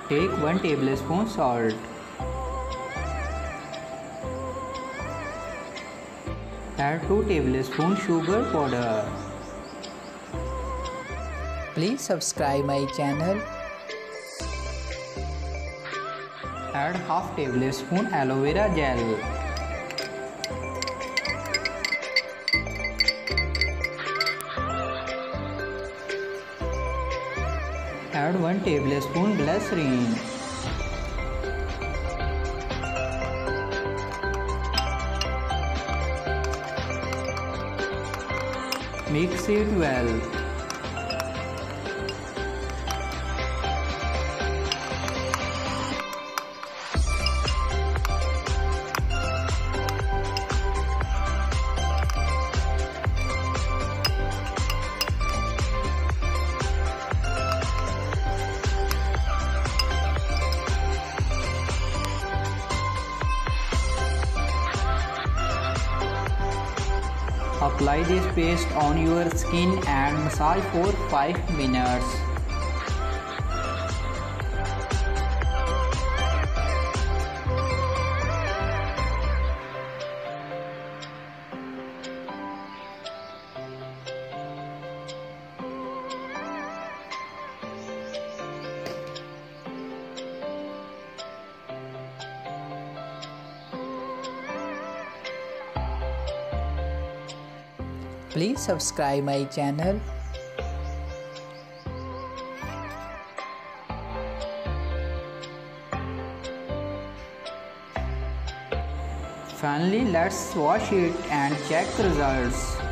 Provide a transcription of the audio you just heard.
Take 1 tablespoon salt. Add 2 tablespoons sugar powder. Please subscribe my channel. Add half tablespoon aloe vera gel. Add 1 tablespoon glycerin. Mix it well. Apply this paste on your skin and massage for 5 minutes. Please subscribe my channel. Finally, let's wash it and check results.